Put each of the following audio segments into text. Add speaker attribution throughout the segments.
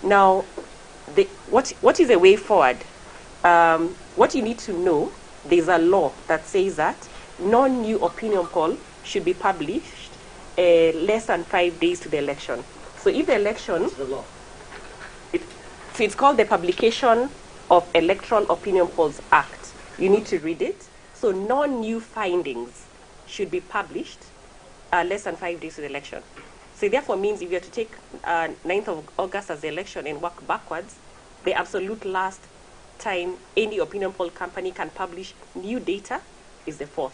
Speaker 1: Now, what is a way forward? What you need to know, there's a law that says that no new opinion poll should be published less than 5 days to the election. So if the election...
Speaker 2: What's the law?
Speaker 1: So it's called the Publication of Electoral Opinion Polls Act. You need to read it. So no new findings should be published less than 5 days to the election. So it therefore means if you are to take 9th of August as the election and work backwards, the absolute last time any opinion poll company can publish new data is the 4th.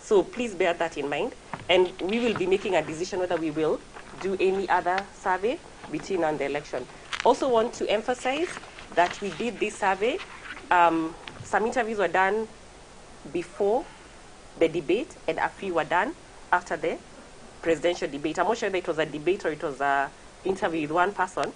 Speaker 1: So please bear that in mind. And we will be making a decision whether we will do any other survey between now and the election. Also want to emphasize that we did this survey. Some interviews were done before the debate and a few were done after the presidential debate. I'm not sure whether it was a debate or it was an interview with one person.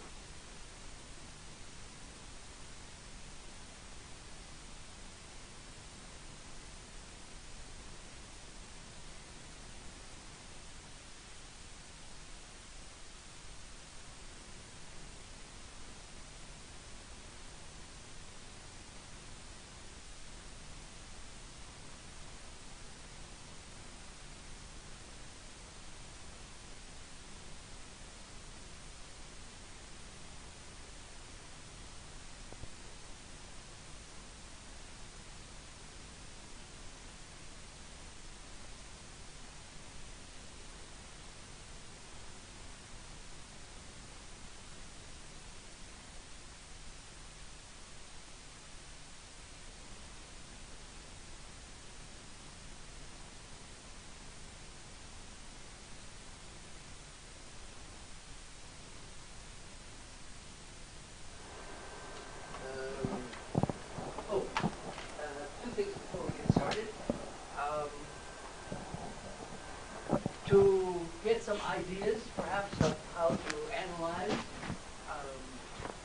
Speaker 2: To get some ideas, perhaps, of how to analyze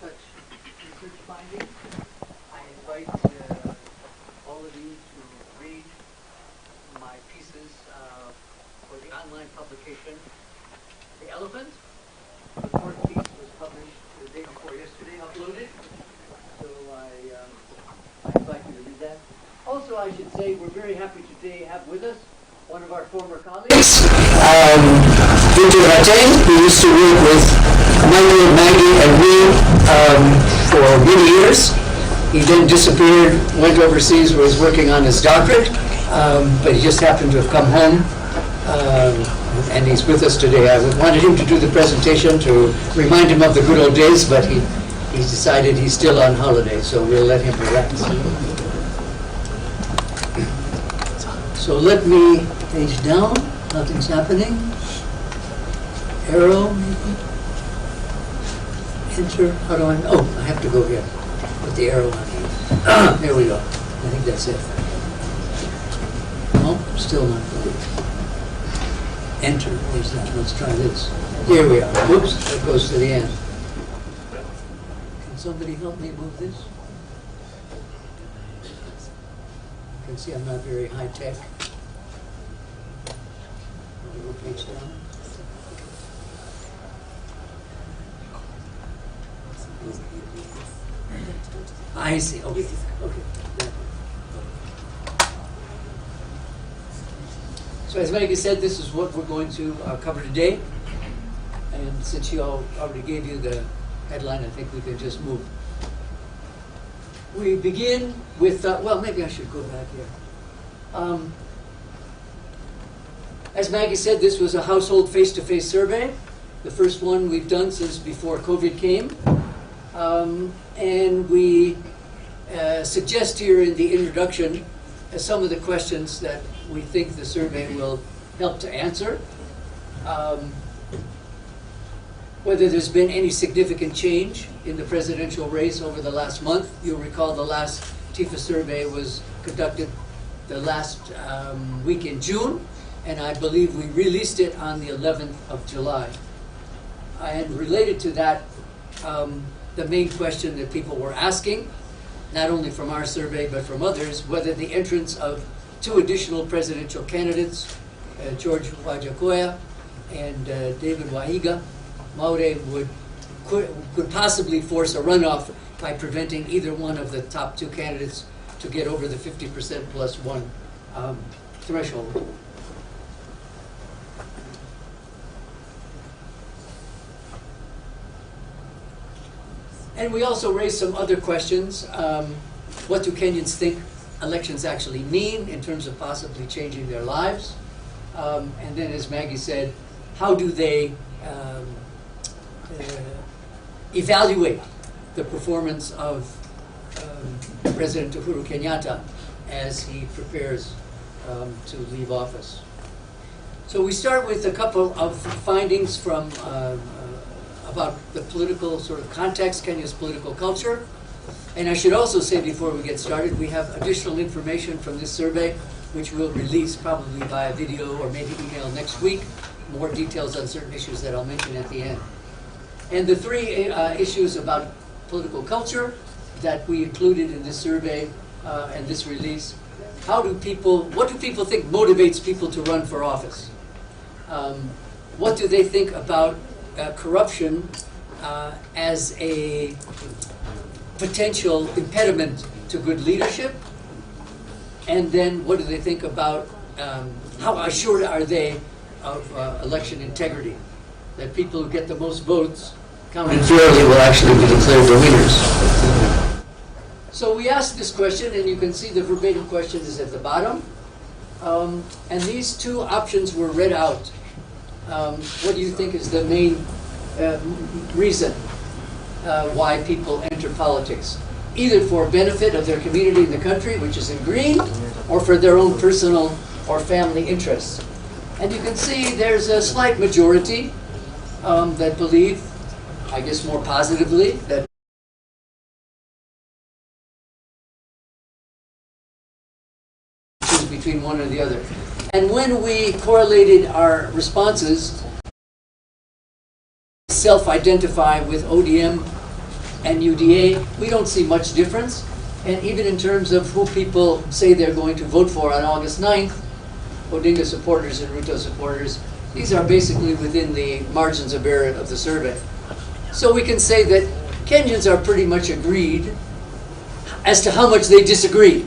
Speaker 2: such research findings, I invite all of you to read my pieces for the online publication, The Elephant. The fourth piece was published the day before yesterday, uploaded. So I invite you to read that. Also, I should say we're very happy today to have with us one of our former colleagues, Victor Rattain, who used to work with Michael, Maggie, and me for many years. He then disappeared, went overseas, where he was working on his doctorate, but he just happened to have come home, and he's with us today. I wanted him to do the presentation to remind him of the good old days, but he decided he's still on holiday, so we'll let him relax. So let me page down. Nothing's happening. Arrow, maybe. Enter. How do I? Oh, I have to go here with the arrow on. There we go. I think that's it. No, still not going. Enter. Where's that? Let's try this. Here we are. Whoops, that goes to the end. Can somebody help me move this? You can see I'm not very high tech. Page down. I see. Okay. Okay. So as Maggie said, this is what we're going to cover today. And since she already gave you the headline, I think we can just move. We begin with, well, maybe I should go back here. As Maggie said, this was a household face-to-face survey, the first one we've done since before COVID came. And we suggest here in the introduction some of the questions that we think the survey will help to answer. Whether there's been any significant change in the presidential race over the last month. You'll recall the last TIFA survey was conducted the last week in June, and I believe we released it on the 11th of July. And related to that, the main question that people were asking, not only from our survey but from others, whether the entrance of two additional presidential candidates, George Wajakoya and David Wahiga Maure, would
Speaker 3: could possibly force a runoff by preventing either one of the top two candidates to get over the 50% plus one threshold. And we also raised some other questions. What do Kenyans think elections actually mean in terms of possibly changing their lives? And then, as Maggie said, how do they evaluate the performance of President Uhuru Kenyatta as he prepares to leave office? So we start with a couple of findings from about the political sort of context, Kenya's political culture. And I should also say before we get started, we have additional information from this survey, which we'll release probably via video or maybe email next week, more details on certain issues that I'll mention at the end. And the three issues about political culture that we included in this survey and this release. What do people think motivates people to run for office? What do they think about corruption as a potential impediment to good leadership? And then what do they think about how assured are they of election integrity? That people who get the most votes counted fairly will actually be declared the winners. So we asked this question, and you can see the verbatim question is at the bottom. And these two options were read out. What do you think is the main reason why people enter politics? Either for benefit of their community in the country, which is in green, or for their own personal or family interests. And you can see there's a slight majority that believe, I guess more positively, that choose between one or the other. And when we correlated our responses, self-identify with ODM and UDA, we don't see much difference. And even in terms of who people say they're going to vote for on August 9th, Odinga supporters and Ruto supporters, these are basically within the margins of error of the survey. So we can say that Kenyans are pretty much agreed as to how much they disagree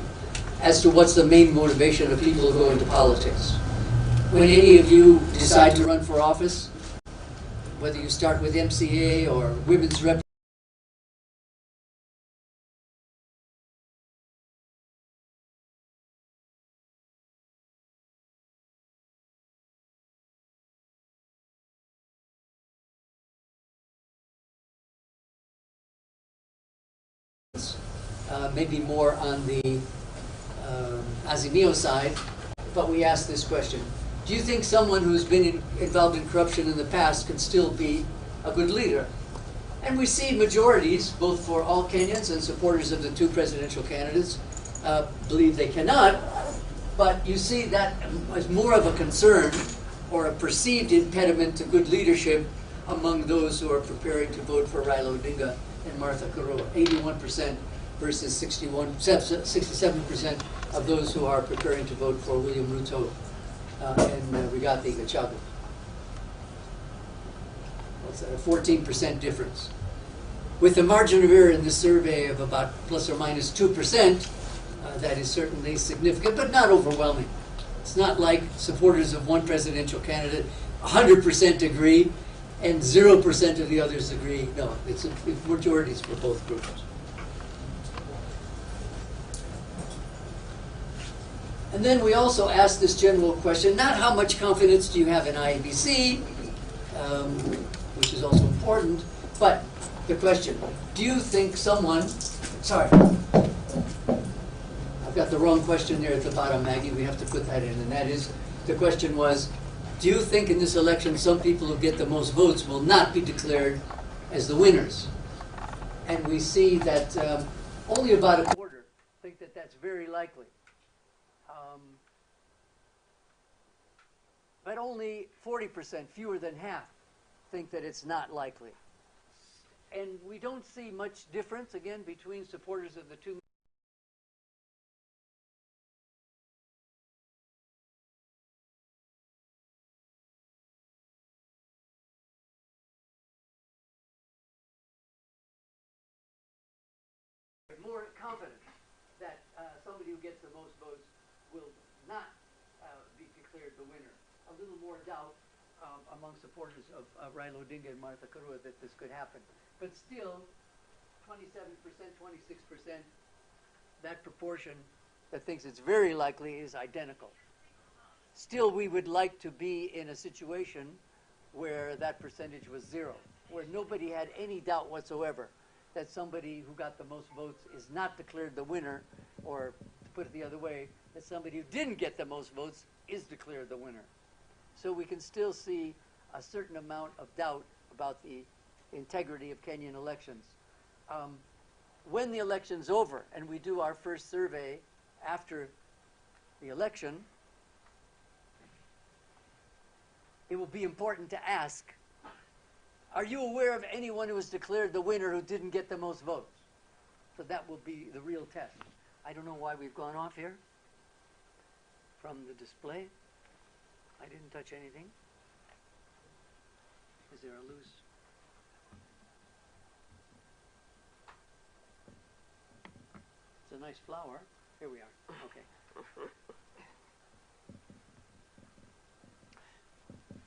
Speaker 3: as to what's the main motivation of people who go into politics. When any of you decide to run for office, whether you start with MCA or women's rep, maybe more on the Azimio side, but we asked this question. Do you think someone who's been involved in corruption in the past can still be a good leader? And we see majorities, both for all Kenyans and supporters of the two presidential candidates, believe they cannot, but you see that as more of a concern or a perceived impediment to good leadership among those who are preparing to vote for Raila Odinga and Martha Karua. 81% versus 67% of those who are preparing to vote for William Ruto and Rigathi Gachagua. What's that, a 14% difference. With a margin of error in this survey of about plus or minus 2%, that is certainly significant, but not overwhelming. It's not like supporters of one presidential candidate 100% agree and 0% of the others agree. No, it's majorities for both groups. And then we also asked this general question, not how much confidence do you have in IEBC, which is also important, but the question, do you think someone, sorry, I've got the wrong question there at the bottom, Maggie, we have to put that in, and that is, the question was, do you think in this election some people who get the most votes will not be declared as the winners? And we see that only about a quarter think that that's very likely. But only 40%, fewer than half, think that it's not likely. And we don't see much difference, again, between supporters of the two
Speaker 2: more confident that somebody who gets the most votes will not be declared the winner. A little more doubt among supporters of Raila Odinga and Martha Karua that this could happen. But still, 27%, 26%, that proportion that thinks it's very likely is identical. Still, we would like to be in a situation where that percentage was zero, where nobody had any doubt whatsoever that somebody who got the most votes is not declared the winner, or to put it the other way, that somebody who didn't get the most votes is declared the winner. So we can still see a certain amount of doubt about the integrity of Kenyan elections. When the election's over and we do our first survey after the election, it will be important to ask, are you aware of anyone who was declared the winner who didn't get the most votes? So that will be the real test. I don't know why we've gone off here from the display. I didn't touch anything. Is there a loose? It's a nice flower. Here we are. Okay.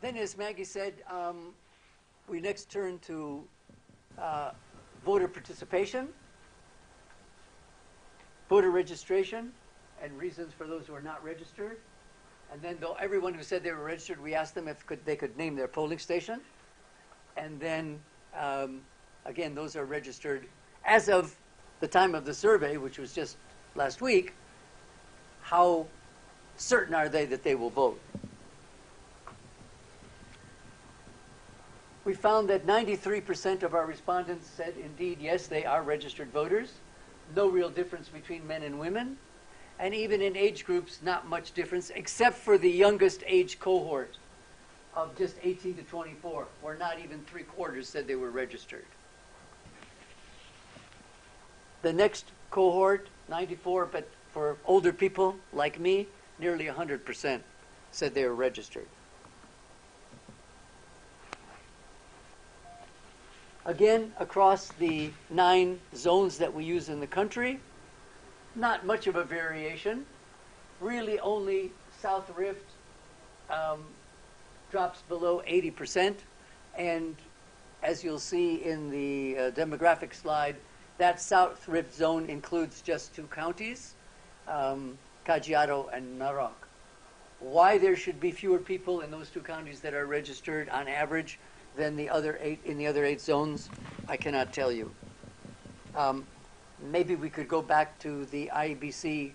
Speaker 2: Then, as Maggie said, we next turn to voter participation, voter registration, and reasons for those who are not registered. And then, though everyone who said they were registered, we asked them if they could name their polling station. And then, again, those are registered as of the time of the survey, which was just last week. How certain are they that they will vote? We found that 93% of our respondents said, indeed, yes, they are registered voters. No real difference between men and women. And even in age groups, not much difference, except for the youngest age cohort of just 18 to 24, where not even 3/4 said they were registered. The next cohort, 94, but for older people like me, nearly 100% said they were registered. Again, across the 9 zones that we use in the country, not much of a variation. Really only South Rift drops below 80%. And as you'll see in the demographic slide, that South Rift zone includes just 2 counties, Kajiado and Narok. Why there should be fewer people in those 2 counties that are registered on average than the other 8 in the other 8 zones, I cannot tell you. Maybe we could go back to the IEBC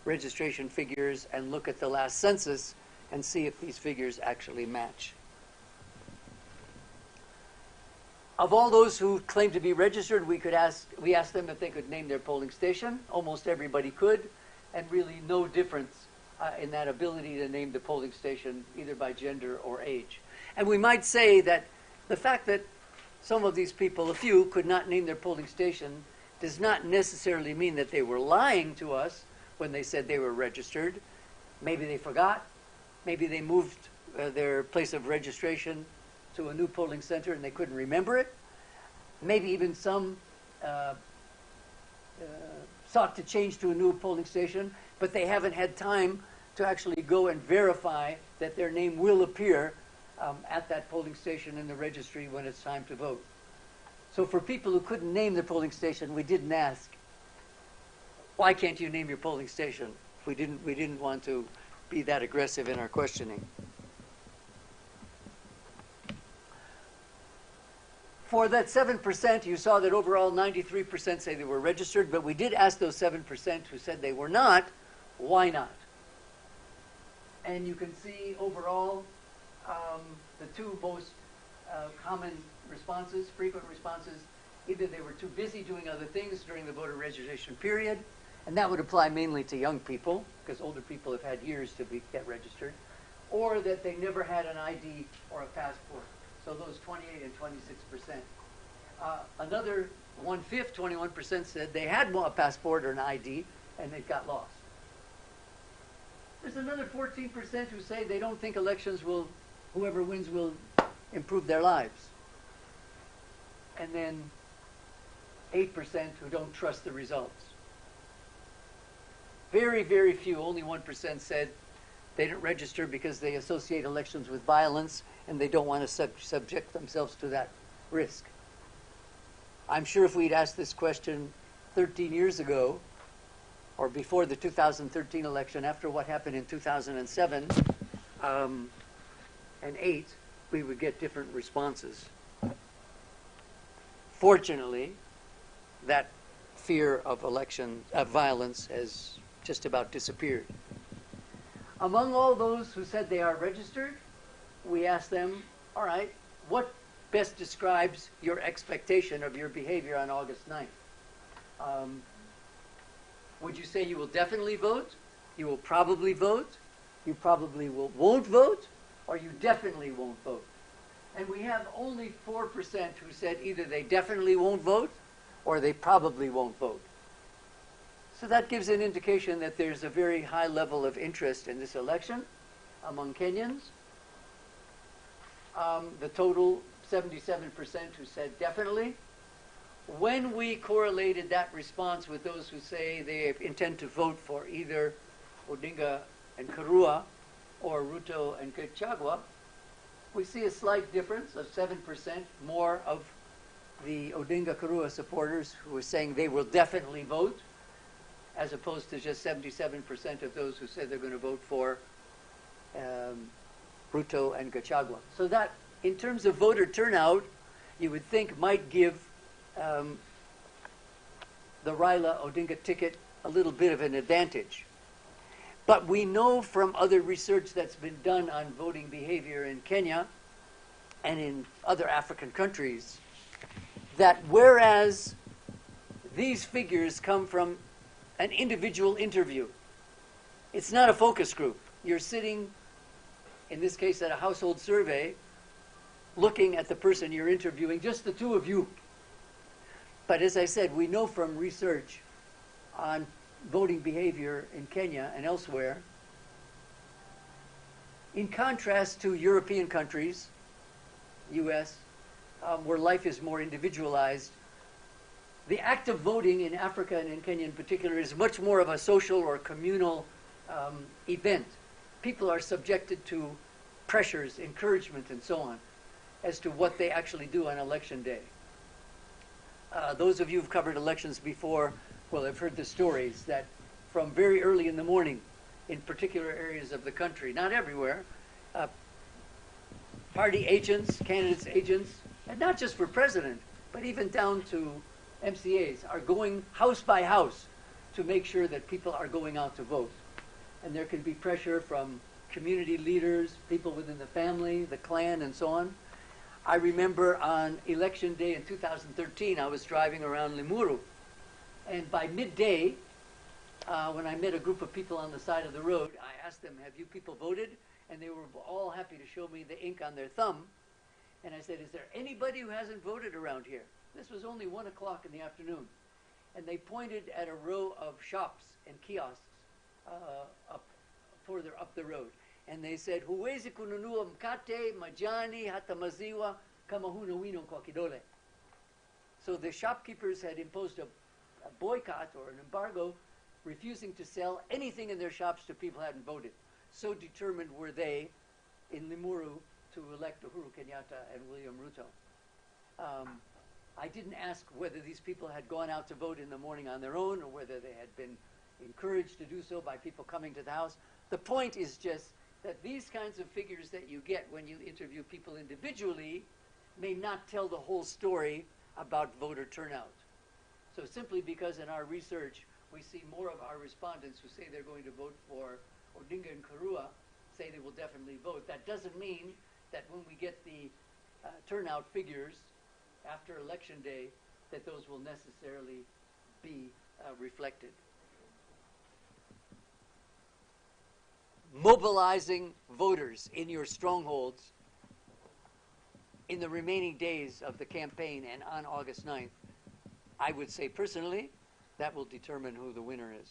Speaker 2: registration figures and look at the last census and see if these figures actually match. Of all those who claimed to be registered, we asked them if they could name their polling station. Almost everybody could, and really no difference in that ability to name the polling station either by gender or age. And we might say that the fact that some of these people, a few, could not name their polling station does not necessarily mean that they were lying to us when they said they were registered. Maybe they forgot. Maybe they moved their place of registration to a new polling center and they couldn't remember it. Maybe even some sought to change to a new polling station, but they haven't had time to actually go and verify that their name will appear at that polling station in the registry when it's time to vote. So for people who couldn't name their polling station, we didn't ask, why can't you name your polling station? We didn't want to be that aggressive in our questioning. For that 7%, you saw that overall 93% say they were registered, but we did ask those 7% who said they were not, why not? And you can see overall the 2 most common responses, frequent responses, either they were too busy doing other things during the voter registration period, and that would apply mainly to young people, because older people have had years to get registered, or that they never had an ID or a passport. So those 28 and 26%. Another 1/5, 21% said they had a passport or an ID and it got lost. There's another 14% who say they don't think elections will, whoever wins will improve their lives. And then
Speaker 3: 8% who don't trust the results. Very, very few, only 1% said they don't register because they associate elections with violence and they don't want to subject themselves to that risk. I'm sure if we'd asked this question 13 years ago, or before the 2013 election, after what happened in 2007 and 8, we would get different responses. Fortunately, that fear of violence has just about disappeared. Among all those who said they are registered, we asked them, all right, what best describes your expectation of your behavior on August 9th? Would you say you will definitely vote? You will probably vote? You probably won't vote? Or you definitely won't vote? And we have only 4% who said either they definitely won't vote or they probably won't vote. So that gives an indication that there's a very high level of interest in this election among Kenyans. The total, 77% who said definitely. When we correlated that response with those who say they intend to vote for either Odinga and Karua or Ruto and Gachagua, we see a slight difference of 7% more of the Odinga Karua supporters who are saying they will definitely vote, as opposed to just 77% of those who said they're going to vote for Ruto and Gachagua. So that, in terms of voter turnout, you would think might give the Raila Odinga ticket a little bit of an advantage. But we know from other research that's been done on voting behavior in Kenya and in other African countries that whereas these figures come from an individual interview, it's not a focus group. You're sitting, in this case at a household survey, looking at the person you're interviewing, just the two of you. But as I said, we know from research on voting behavior in Kenya and elsewhere, in contrast to European countries, US, where life is more individualized, the act of voting in Africa and in Kenya in particular is much more of a social or communal event. People are subjected to pressures, encouragement, and so on as to what they actually do on election day. Those of you who've covered elections before will have heard the stories that from very early in the morning, in particular areas of the country, not everywhere, party agents, candidates' agents, and not just for president, but even down to MCAs, are going house by house to make sure that people are going out to vote. And there can be pressure from community leaders, people within the family, the clan, and so on. I remember on election day in 2013, I was driving around Limuru, and by midday, when I met a group of people on the side of the road, I asked them, have you people voted? And they were all happy to show me the ink on their thumb. And I said, is there anybody who hasn't voted around here? This was only 1 o'clock in the afternoon. And they pointed at a row of shops and kiosks further up the road. And they said, huwezi kununua mkate, majani, hata maziwa, kama huna wino kwa kidole. So the shopkeepers had imposed a boycott or an embargo, refusing to sell anything in their shops to people who hadn't voted. So determined were they in Limuru to elect Uhuru Kenyatta and William Ruto. I didn't ask whether these people had gone out to vote in the morning on their own or whether they had been encouraged to do so by people coming to the house. The point is just that these kinds of figures that you get when you interview people individually may not tell the whole story about voter turnout. So simply because in our research we see more of our respondents who say they're going to vote for Odinga and Karua say they will definitely vote, that doesn't mean that when we get the turnout figures after election day that those will necessarily be reflected. Mobilizing voters in your strongholds in the remaining days of the campaign and on August 9th, I would say personally, that will determine who the winner is.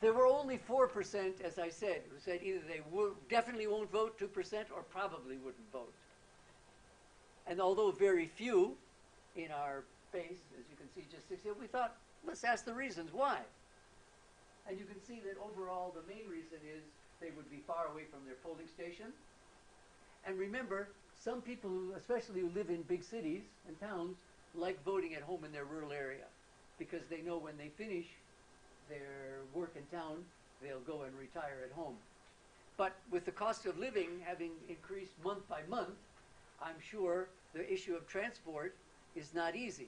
Speaker 3: There were only 4%, as I said, who said either they definitely won't vote, 2%, or probably wouldn't vote. And although very few, in our base, as you can see, just 60. We thought, let's ask the reasons why. And you can see that overall the main reason is they would be far away from their polling station. And remember, some people, especially who live in big cities and towns, like voting at home in their rural area because they know when they finish their work in town, they'll go and retire at home. But with the cost of living having increased month by month, I'm sure the issue of transport is not easy.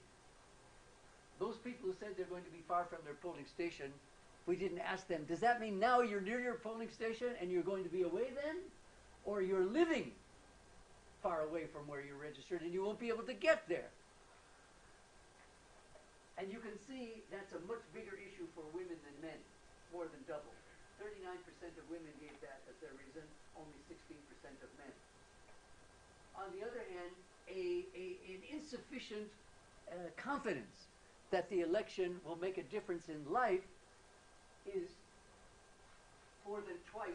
Speaker 3: Those people who said they're going to be far from their polling station, we didn't ask them, does that mean now you're near your polling station and you're going to be away then? Or you're living far away from where you're registered and you won't be able to get there? And you can see that's a much bigger issue for women than men, more than double. 39% of women gave that as their reason, only 16% of men. On the other hand, an insufficient confidence that the election will make a difference in life is more than twice.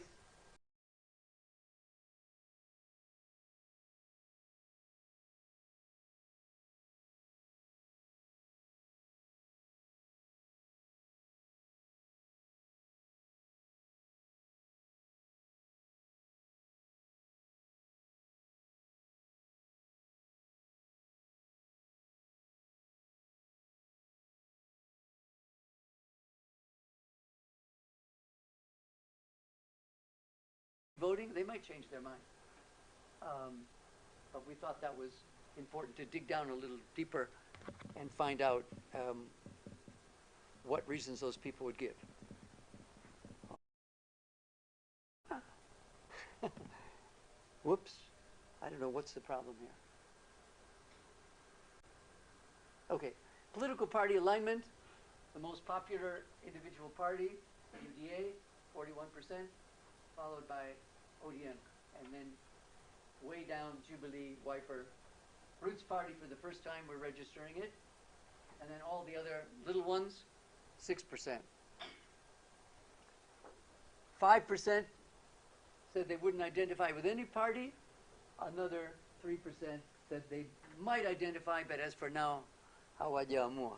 Speaker 3: Voting, they might change their mind. But we thought that was important to dig down a little deeper and find out what reasons those people would give. Whoops, I don't know what's the problem here. Okay, political party alignment, the most popular individual party, UDA, 41%, followed by ODM, and then way down Jubilee, Wiper. Roots Party for the first time, we're registering it, and then all the other little ones, 6%. 5% said they wouldn't identify with any party. Another 3% said they might identify, but as for now, hawajaamua.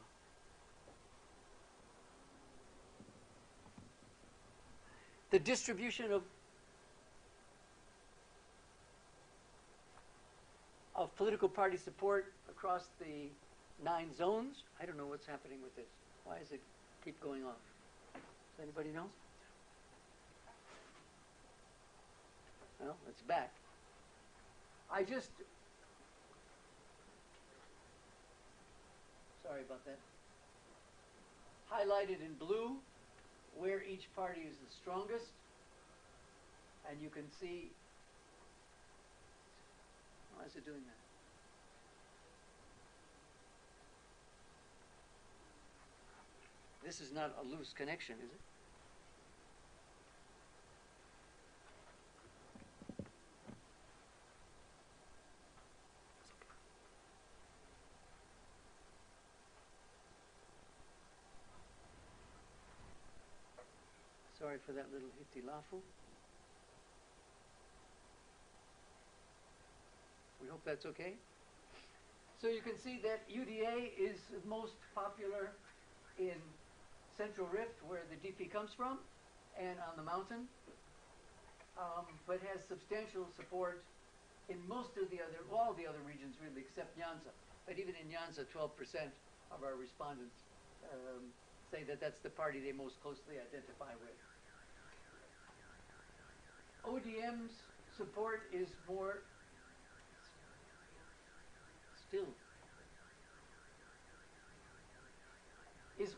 Speaker 3: The distribution of political party support across the 9 zones. I don't know what's happening with this. Why does it keep going off? Does anybody know? Well, it's back. Sorry about that. Highlighted in blue where each party is the strongest. And you can see, why is it doing that? This is not a loose connection, is it? Sorry for that little hitilafu. We hope that's okay. So you can see that UDA is most popular in Central Rift, where the DP comes from, and on the mountain, but has substantial support in most of the other, all the other regions really, except Nyanza. But even in Nyanza, 12% of our respondents say that that's the party they most closely identify with. ODM's support is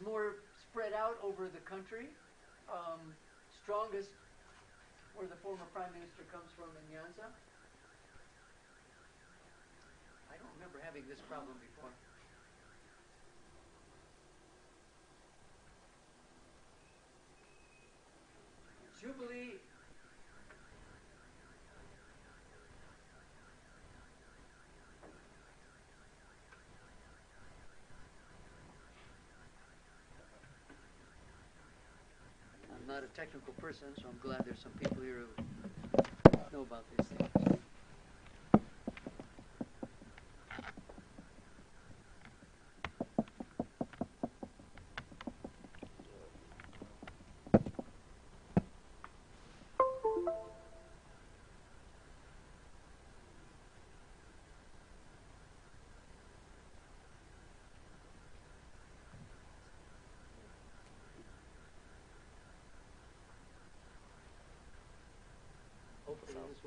Speaker 3: more spread out over the country. Strongest where the former Prime Minister comes from in Nyanza. I don't remember having this problem before. Jubilee. I'm not a technical person, so I'm glad there's some people here who know about these things.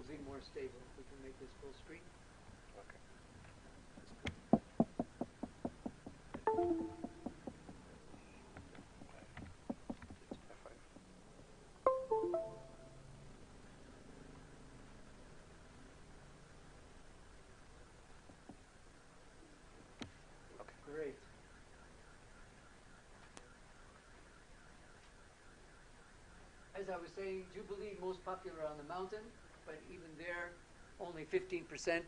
Speaker 2: will be more stable. We can make this full screen. Great. As I was saying, Jubilee most popular on the mountain, but even there, only 15%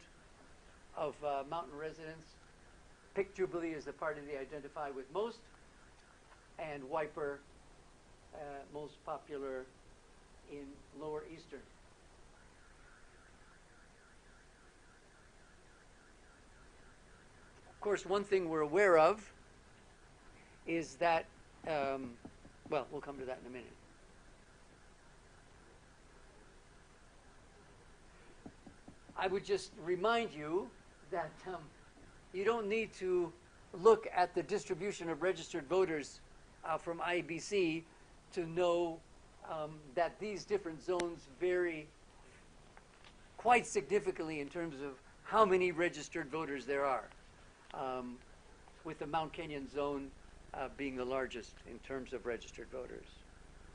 Speaker 2: of mountain residents pick Jubilee as the party they identify with most, and Wiper most popular in Lower Eastern. Of course, one thing we're aware of is that, well, we'll come to that in a minute. I would just remind you that you don't need to look at the distribution of registered voters from IEBC to know that these different zones vary quite significantly in terms of how many registered voters there are, with the Mount Kenyon zone being the largest in terms of registered voters.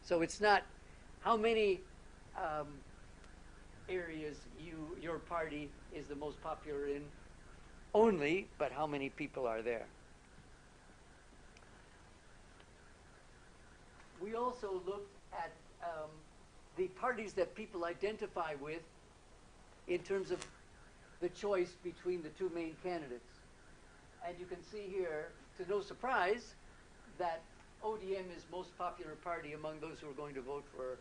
Speaker 2: So it's not how many areas your party is the most popular in only, but how many people are there. We also looked at the parties that people identify with in terms of the choice between the two main candidates. And you can see here, to no surprise, that ODM is most popular party among those who are going to vote for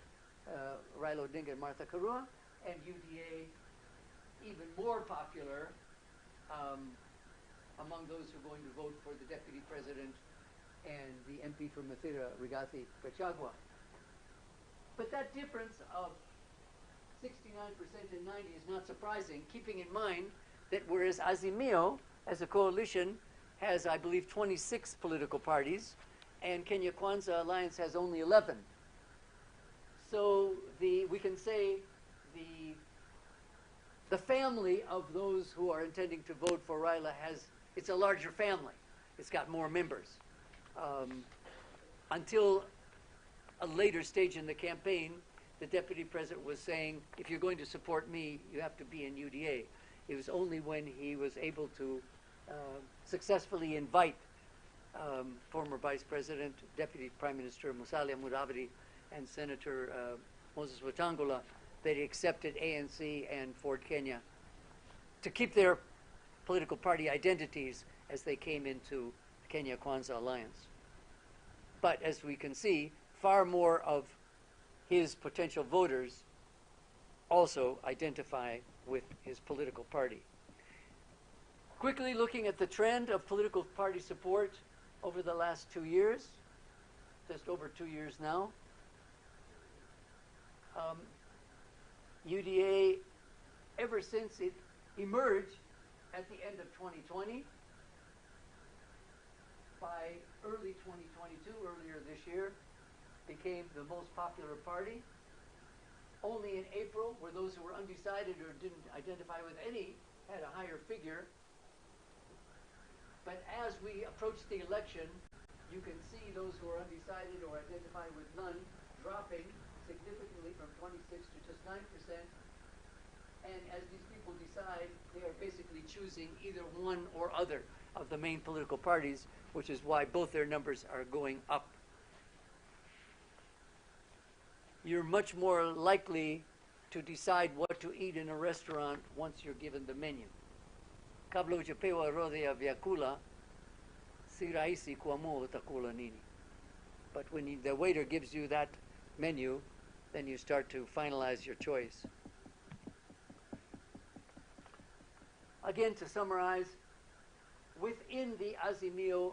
Speaker 2: Raila Odinga and Martha Karua, and UDA even more popular among those who are going to vote for the deputy president and the MP for Mathira, Rigathi Gachagua. But that difference of 69% and 90% is not surprising, keeping in mind that whereas Azimio, as a coalition, has, I believe, 26 political parties, and Kenya Kwanza Alliance has only 11. So we can say the family of those who are intending to vote for Raila it's a larger family. It's got more members. Until a later stage in the campaign, the deputy president was saying, if you're going to support me, you have to be in UDA. It was only when he was able to successfully invite former Vice President, Deputy Prime Minister Musalia Mudavadi, and Senator Moses Wetangula that he accepted ANC and Ford Kenya to keep their political party identities as they came into the Kenya Kwanza Alliance. But as we can see, far more of his potential voters also identify with his political party. Quickly looking at the trend of political party support over the last 2 years, just over 2 years now. UDA, ever since it emerged at the end of 2020, by early 2022, earlier this year, became the most popular party. Only in April, where those who were undecided or didn't identify with any had a higher figure. But as we approach the election, you can see those who are undecided or identify with none dropping significantly from 26 to just 9%. And as these people decide, they are basically choosing either one or other of the main political parties, which is why both their numbers are going up. You're much more likely to decide what to eat in a restaurant once you're given the menu. Kabla hujapewa orodha ya vyakula, si rahisi kuamua utakula nini. But when the waiter gives you that menu, then you start to finalize your choice. Again, to summarize, within the Azimio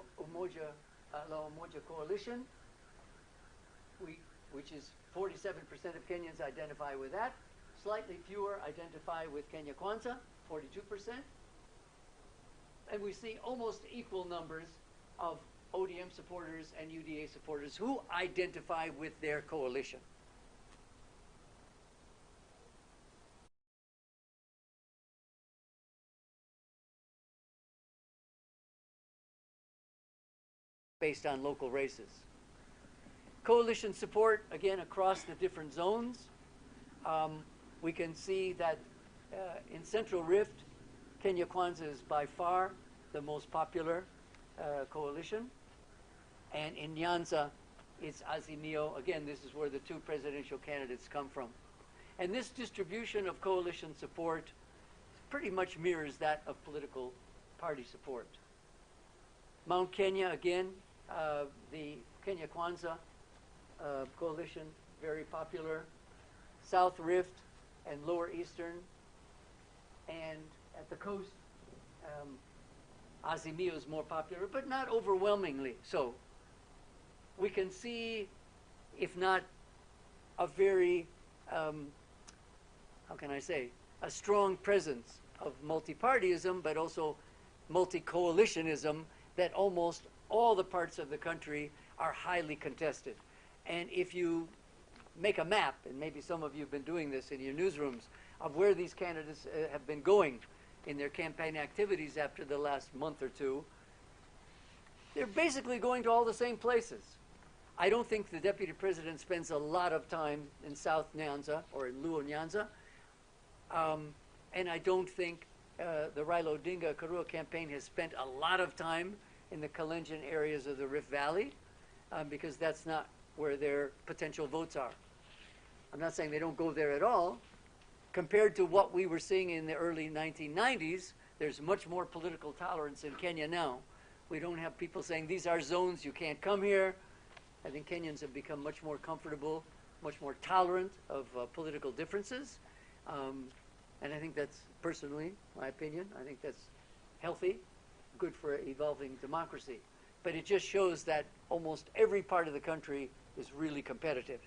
Speaker 2: La Umoja coalition, which is 47% of Kenyans identify with that, slightly fewer identify with Kenya Kwanza, 42%, and we see almost equal numbers of ODM supporters and UDA supporters who identify with their coalition.
Speaker 3: based on local races. Coalition support, again, across the different zones. We can see that in Central Rift, Kenya Kwanza is by far the most popular coalition. And in Nyanza, it's Azimio. Again, this is where the two presidential candidates come from. And this distribution of coalition support pretty much mirrors that of political party support. Mount Kenya, again, the Kenya Kwanza coalition, very popular. South Rift and Lower Eastern. And at the coast, Azimio is more popular, but not overwhelmingly so. We can see, if not a very, how can I say, a strong presence of multi-partyism, but also multi-coalitionism, that almost all the parts of the country are highly contested. And if you make a map, and maybe some of you have been doing this in your newsrooms, of where these candidates have been going in their campaign activities after the last month or two, they're basically going to all the same places. I don't think the deputy president spends a lot of time in South Nyanza or in Luo Nyanza. And I don't think the Raila Odinga Karua campaign has spent a lot of time in the Kalenjin areas of the Rift Valley, because that's not where their potential votes are. I'm not saying they don't go there at all. Compared to what we were seeing in the early 1990s, there's much more political tolerance in Kenya now. We don't have people saying, these are zones, you can't come here. I think Kenyans have become much more comfortable, much more tolerant of political differences. And I think that's, personally, my opinion, I think that's healthy, good for evolving democracy. But it just shows that almost every part of the country is really competitive.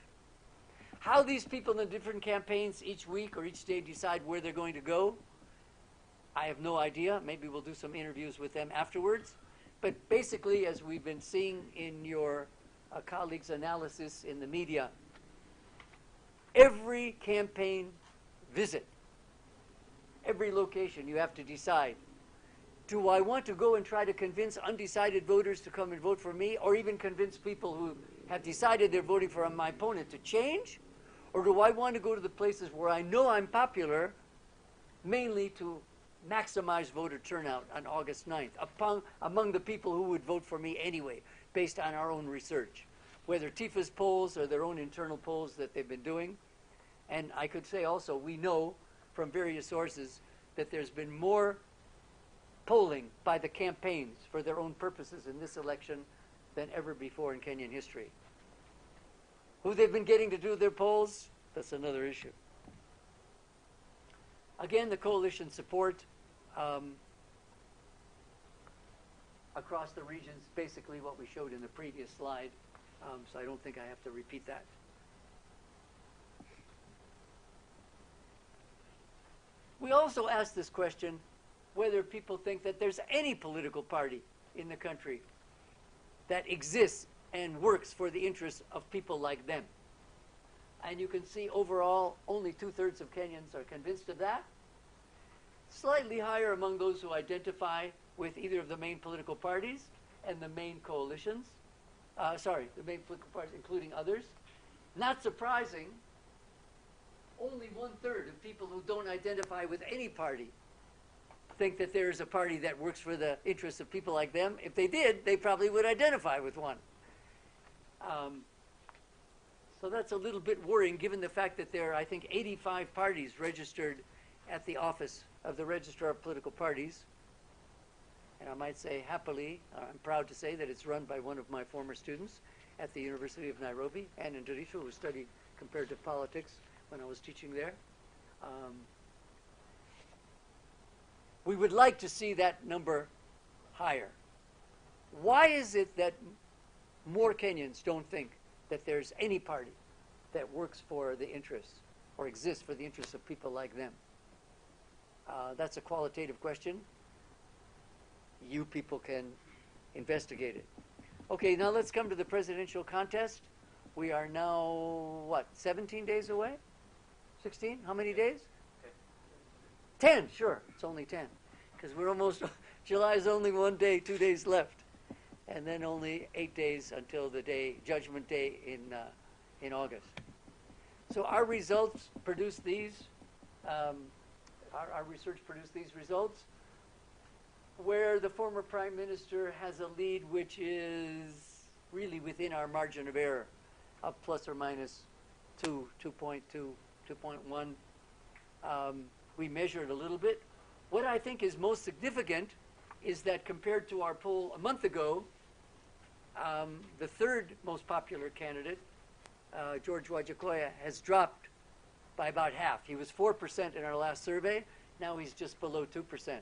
Speaker 3: How these people in the different campaigns each week or each day decide where they're going to go, I have no idea. Maybe we'll do some interviews with them afterwards. But basically, as we've been seeing in your colleagues' analysis in the media, every campaign visit, every location, you have to decide, do I want to go and try to convince undecided voters to come and vote for me, or even convince people who have decided they're voting for my opponent to change? Or do I want to go to the places where I know I'm popular, mainly to maximize voter turnout on August 9th, among the people who would vote for me anyway, based on our own research, whether TIFA's polls or their own internal polls that they've been doing. And I could say also, we know from various sources that there's been more polling by the campaigns for their own purposes in this election than ever before in Kenyan history. Who they've been getting to do their polls, that's another issue. Again, the coalition support across the regions, basically what we showed in the previous slide, so I don't think I have to repeat that. We also asked this question, whether people think that there's any political party in the country that exists and works for the interests of people like them. And you can see overall, only 2/3 of Kenyans are convinced of that. Slightly higher among those who identify with either of the main political parties and the main coalitions. The main political parties, including others. Not surprising, only 1/3 of people who don't identify with any party think that there is a party that works for the interests of people like them. If they did, they probably would identify with one. So that's a little bit worrying, given the fact that there are, I think, 85 parties registered at the office of the Registrar of Political Parties. And I might say happily, I'm proud to say that it's run by one of my former students at the University of Nairobi, Anna Nderitu, who studied comparative politics when I was teaching there. We would like to see that number higher. Why is it that more Kenyans don't think that there's any party that works for the interests or exists for the interests of people like them? That's a qualitative question. You people can investigate it. Okay, now let's come to the presidential contest. We are now, 17 days away? 16? How many days? 10, sure. It's only 10. Because we're almost, July is only 1 day, 2 days left. and then only 8 days until the day, Judgment Day in August. So our results produce these, our research produced these results, where the former Prime Minister has a lead which is really within our margin of error, of plus or minus 2.2, 2.1. We measured a little bit. What I think is most significant is that compared to our poll a month ago, the third most popular candidate, George Wajakoya, has dropped by about half. He was 4% in our last survey. Now he's just below 2%.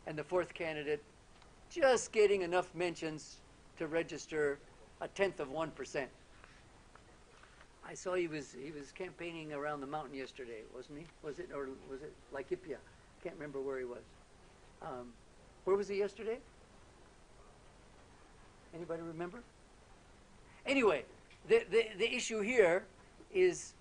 Speaker 3: And the fourth candidate just getting enough mentions to register a tenth of 1%. I saw he was campaigning around the mountain yesterday, wasn't he? Was it Laikipia? Can't remember where he was. Where was he yesterday? Anybody remember? Anyway, the issue here is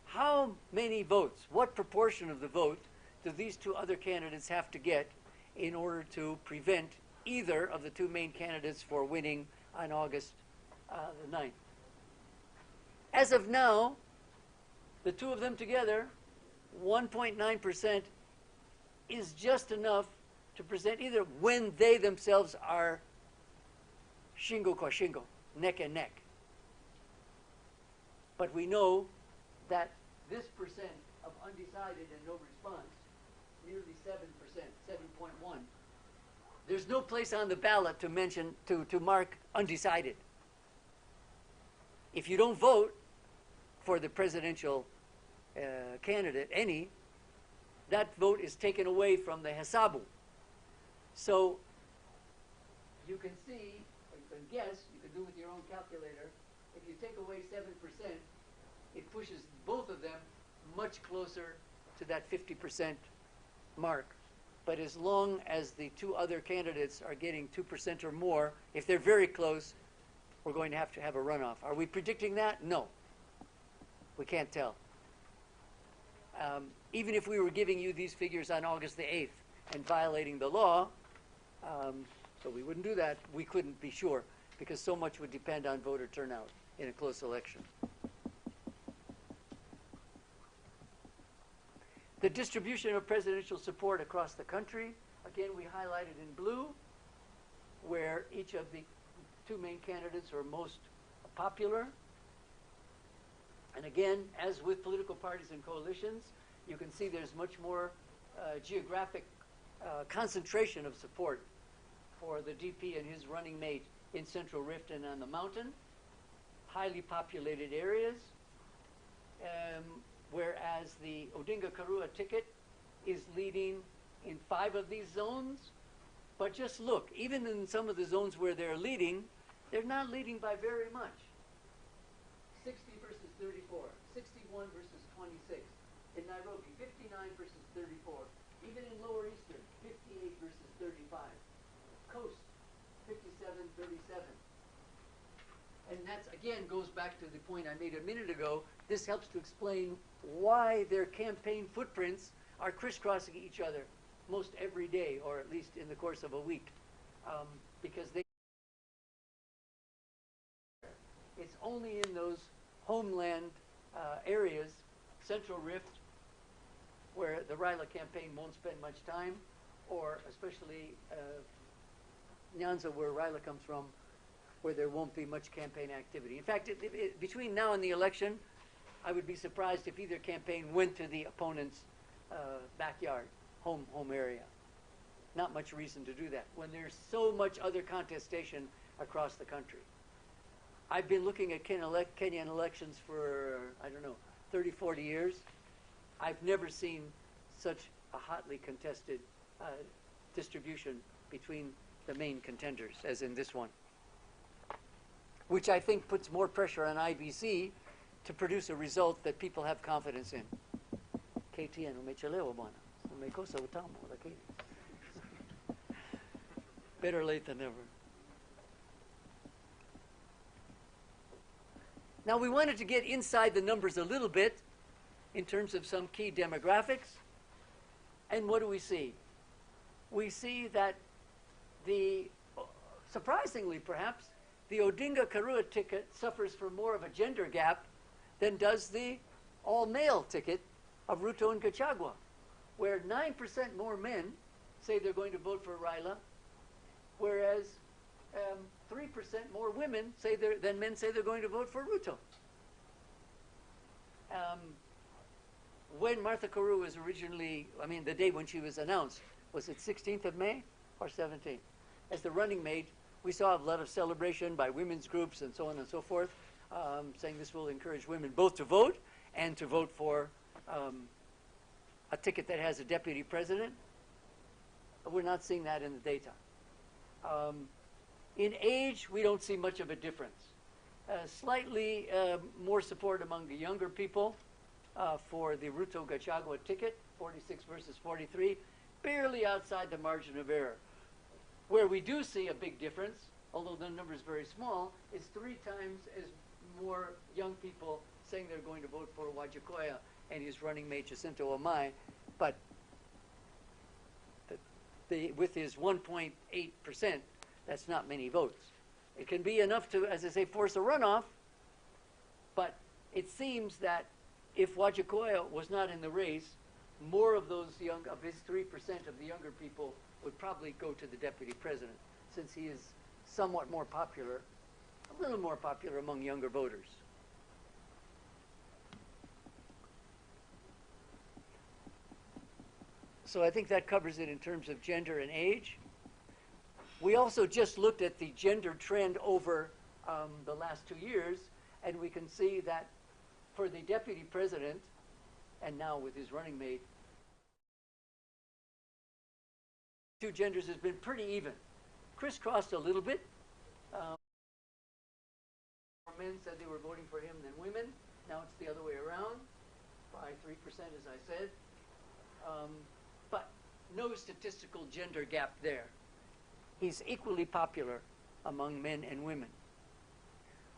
Speaker 3: how many votes, what proportion of the vote do these two other candidates have to get in order to prevent either of the two main candidates for winning on August the 9th. As of now, the two of them together, 1.9% is just enough to present either when they themselves are shingo kwa shingo, neck and neck. But we know that this percent of undecided and no response, nearly 7%, 7.1, there's no place on the ballot to mention, to mark undecided. If you don't vote for the presidential candidate, any, that vote is taken away from the Hesabu. So you can see, or you can guess, you can do with your own calculator, if you take away 7%, it pushes both of them much closer to that 50% mark. But as long as the two other candidates are getting 2% or more, if they're very close, we're going to have a runoff. Are we predicting that? No. We can't tell. Even if we were giving you these figures on August the 8th and violating the law, so we wouldn't do that, we couldn't be sure, because so much would depend on voter turnout in a close election. The distribution of presidential support across the country, again, we highlighted in blue, where each of the two main candidates are most popular. And again, as with political parties and coalitions, you can see there's much more geographic concentration of support for the DP and his running mate in Central Rift and on the mountain, highly populated areas, whereas the Odinga Karua ticket is leading in 5 of these zones. But just look, even in some of the zones where they're leading, they're not leading by very much. 60 versus 34, 61 versus 26. In Nairobi, 59 versus 34. Even in Lower Eastern, 58 versus 35. Coast, 57-37. And that, again, goes back to the point I made a minute ago. This helps to explain why their campaign footprints are crisscrossing each other most every day, or at least in the course of a week. Because it's only in those homeland areas, Central Rift, where the Raila campaign won't spend much time, or especially Nyanza, where Raila comes from, where there won't be much campaign activity. In fact, between now and the election, I would be surprised if either campaign went to the opponent's backyard, home area. Not much reason to do that when there's so much other contestation across the country. I've been looking at Kenyan elections for, 30, 40 years. I've never seen such a hotly contested distribution between the main contenders as in this one, which I think puts more pressure on IBC to produce a result that people have confidence in. Better late than never. Now, we wanted to get inside the numbers a little bit in terms of some key demographics. And what do we see? We see that the surprisingly perhaps, the Odinga Karua ticket suffers from more of a gender gap than does the all-male ticket of Ruto and Gachagua, where 9% more men say they're going to vote for Raila, whereas 3% more women than men say they're going to vote for Ruto. When Martha Karua was originally, the day when she was announced, was it 16th of May or 17th? As the running mate, we saw a lot of celebration by women's groups and so on and so forth, saying this will encourage women both to vote and to vote for a ticket that has a deputy president. We're not seeing that in the data. In age, we don't see much of a difference. Slightly more support among the younger people for the Ruto Gachagua ticket, 46 versus 43, barely outside the margin of error. Where we do see a big difference, although the number is very small, is 3 times as more young people saying they're going to vote for Wajakoya and his running mate Jacinto Amai, but with his 1.8%, that's not many votes. It can be enough to, as I say, force a runoff, but it seems that if Wajakoya was not in the race, more of those of his 3% of the younger people would probably go to the deputy president, since he is somewhat more popular, a little more popular among younger voters. So I think that covers it in terms of gender and age. We also just looked at the gender trend over the last 2 years, and we can see that for the deputy president, and now with his running mate, 2 genders has been pretty even. Crisscrossed a little bit. More men said they were voting for him than women. Now it's the other way around, by 3%, as I said. But no statistical gender gap there. He's equally popular among men and women.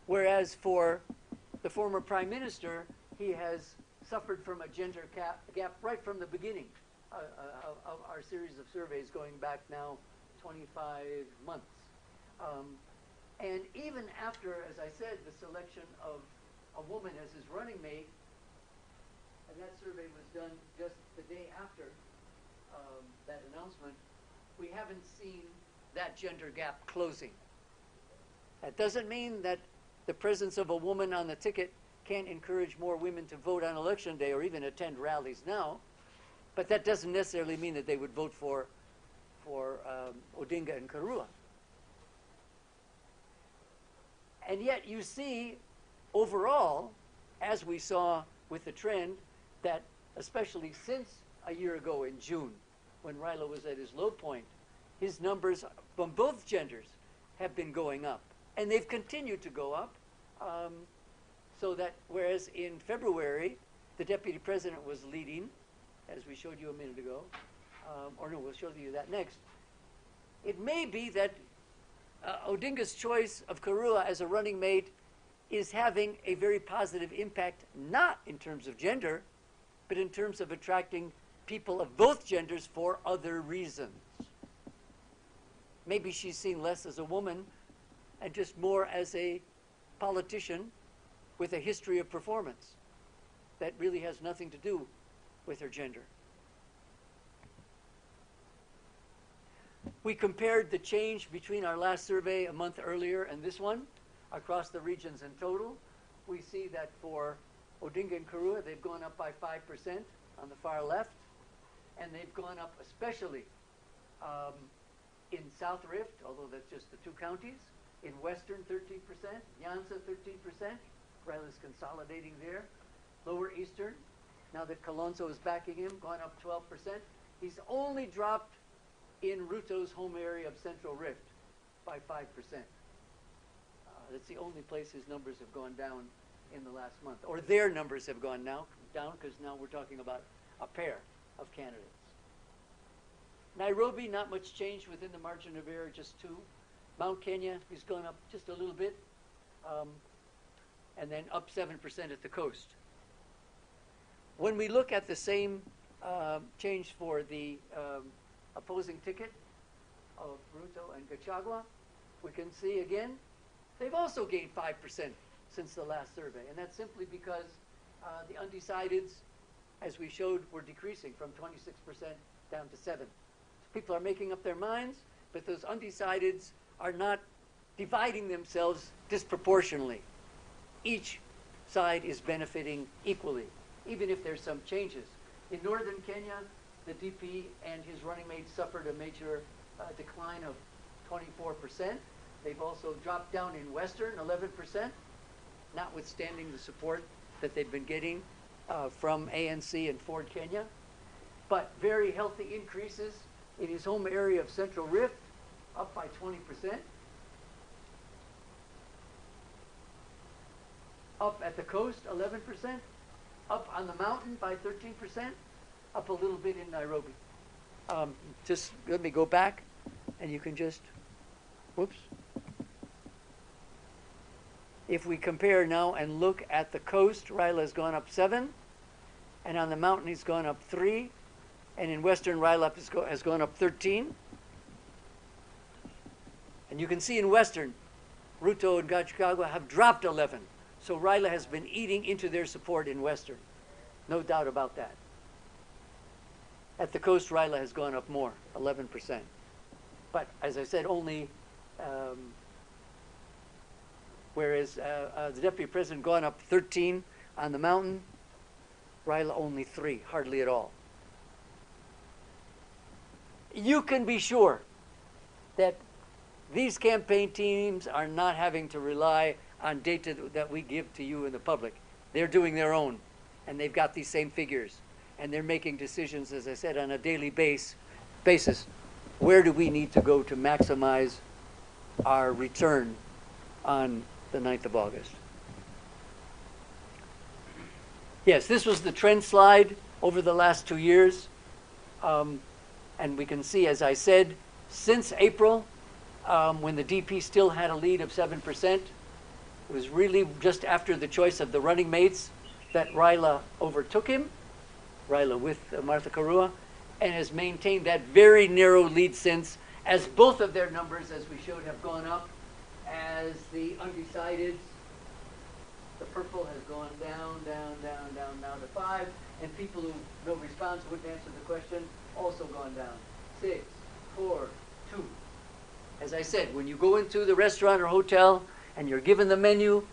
Speaker 3: Whereas for the former prime minister, he has suffered from a gender gap right from the beginning of our series of surveys going back now 25 months. And even after, as I said, the selection of a woman as his running mate, and that survey was done just the day after that announcement, we haven't seen that gender gap closing. That doesn't mean that the presence of a woman on the ticket can't encourage more women to vote on election day or even attend rallies now, but that doesn't necessarily mean that they would vote for Odinga and Karua. And yet you see overall, as we saw with the trend, that especially since a year ago in June, when Raila was at his low point, his numbers from both genders have been going up. And they've continued to go up, so that whereas in February, the deputy president was leading, as we showed you a minute ago, or no, we'll show you that next. It may be that Odinga's choice of Karua as a running mate is having a very positive impact, not in terms of gender, but in terms of attracting people of both genders for other reasons. Maybe she's seen less as a woman and just more as a politician with a history of performance that really has nothing to do with her gender. We compared the change between our last survey a month earlier and this one across the regions in total. We see that for Odinga and Karua, they've gone up by 5% on the far left, and they've gone up especially in South Rift, although that's just the 2 counties, in Western 13%, Nyanza 13%, Raila's consolidating there. Lower Eastern, now that Kalonzo is backing him, gone up 12%. He's only dropped in Ruto's home area of Central Rift by 5%. That's the only place his numbers have gone down in the last month, or their numbers have gone down, because now we're talking about a pair of candidates. Nairobi, not much change within the margin of error, just 2. Mount Kenya has gone up just a little bit, and then up 7% at the coast. When we look at the same change for the opposing ticket of Ruto and Gachagua,
Speaker 2: we can see again, they've also gained 5% since the last survey. And that's simply because the undecideds, as we showed, were decreasing from 26% down to 7%. So people are making up their minds, but those undecideds are not dividing themselves disproportionately. Each side is benefiting equally, even if there's some changes. In northern Kenya, the DP and his running mate suffered a major decline of 24%. They've also dropped down in western, 11%, notwithstanding the support that they've been getting from ANC and Ford Kenya. But very healthy increases in his home area of Central Rift, up by 20%. Up at the coast, 11%. Up on the mountain by 13%. Up a little bit in Nairobi. Just let me go back, and you can just, whoops. If we compare now and look at the coast, Raila has gone up 7, and on the mountain he's gone up 3, and in western Raila has gone up 13. And you can see in western, Ruto and Gachagua have dropped 11. So Raila has been eating into their support in western. No doubt about that. At the coast, Raila has gone up more, 11%. But as I said, only, whereas the deputy president gone up 13 on the mountain, Raila only 3, hardly at all. You can be sure that these campaign teams are not having to rely on data that we give to you in the public. They're doing their own, and they've got these same figures. And they're making decisions, as I said, on a daily basis. Where do we need to go to maximize our return on the 9th of August? Yes, this was the trend slide over the last 2 years. And we can see, as I said, since April, when the DP still had a lead of 7%, it was really just after the choice of the running mates that Raila overtook him. Raila with Martha Karua, and has maintained that very narrow lead since, as both of their numbers, as we showed, have gone up, as the undecideds, the purple has gone down, now to 5, and people who no response wouldn't answer the question, also gone down. 6, 4, 2. As I said, when you go into the restaurant or hotel and you're given the menu,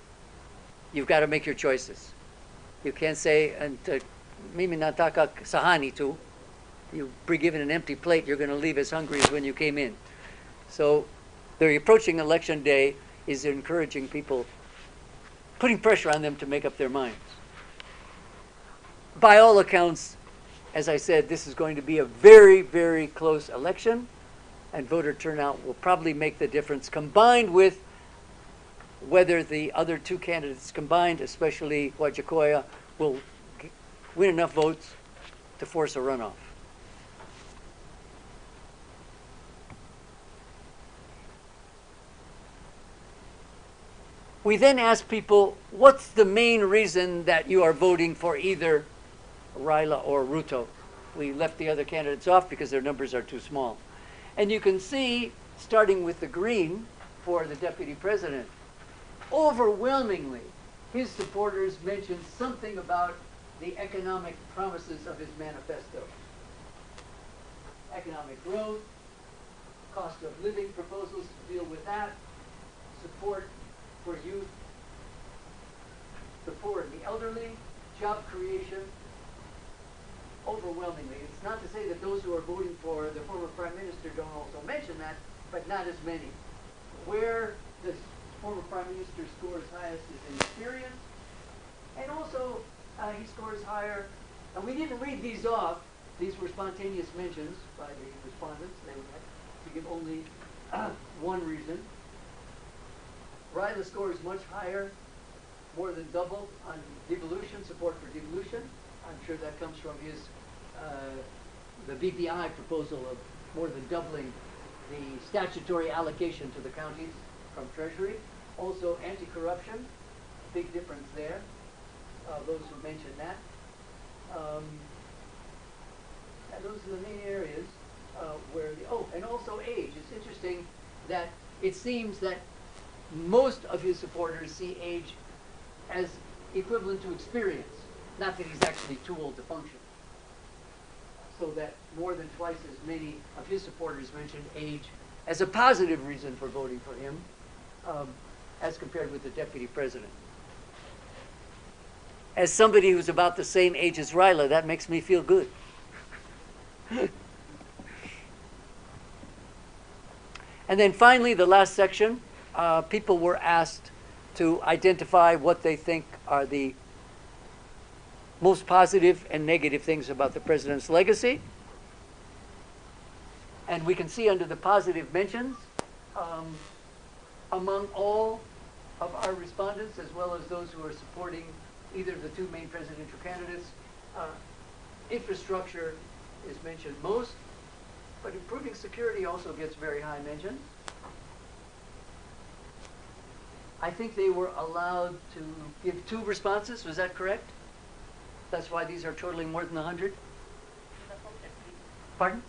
Speaker 2: you've got to make your choices. You can't say, and mimi nataka sahani tu. You be given an empty plate, you're going to leave as hungry as when you came in. So the approaching election day is encouraging people, putting pressure on them to make up their minds. By all accounts, as I said, this is going to be a very, very close election, and voter turnout will probably make the difference, combined with whether the other two candidates combined, especially Wajakoya, will win enough votes to force a runoff. We then ask people, what's the main reason that you are voting for either Raila or Ruto? We left the other candidates off because their numbers are too small. And you can see, starting with the green for the deputy president, overwhelmingly, his supporters mentioned something about the economic promises of his manifesto. Economic growth, cost of living proposals to deal with that, support for youth, the poor and the elderly, job creation, overwhelmingly. It's not to say that those who are voting for the former Prime Minister don't also mention that, but not as many. Where the former Prime Minister scores highest is in experience, and also he scores higher. And we didn't read these off. These were spontaneous mentions by the respondents. They would have to give only one reason. Raila scores much higher, more than double on devolution, support for devolution. I'm sure that comes from his, the BPI proposal of more than doubling the statutory allocation to the counties from Treasury. Also anti-corruption, big difference there. Those who mentioned that. And those are the main areas where and also age. It's interesting that it seems that most of his supporters see age as equivalent to experience, not that he's actually too old to function. So that more than twice as many of his supporters mentioned age as a positive reason for voting for him, as compared with the deputy president. As somebody who's about the same age as Ryla, that makes me feel good. And then finally, the last section, people were asked to identify what they think are the most positive and negative things about the president's legacy. And we can see under the positive mentions, among all of our respondents, as well as those who are supporting either of the two main presidential candidates, infrastructure is mentioned most, but improving security also gets very high mention. I think they were allowed to give 2 responses, was that correct? That's why these are totaling more than 100? Pardon?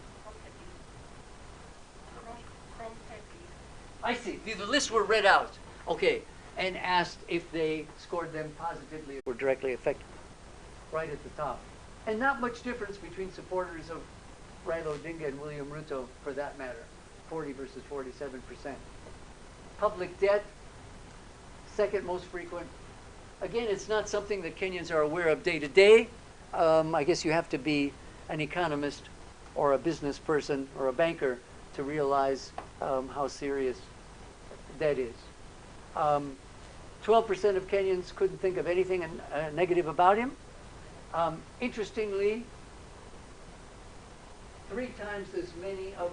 Speaker 2: I see. The lists were read out. Okay. And asked if they scored them positively or directly affected. Right at the top. And not much difference between supporters of Raila Odinga and William Ruto, for that matter. 40 versus 47%. Public debt, second most frequent. Again, it's not something that Kenyans are aware of day to day. I guess you have to be an economist or a business person or a banker to realize how serious that is. 12% of Kenyans couldn't think of anything negative about him. Interestingly, 3 times as many of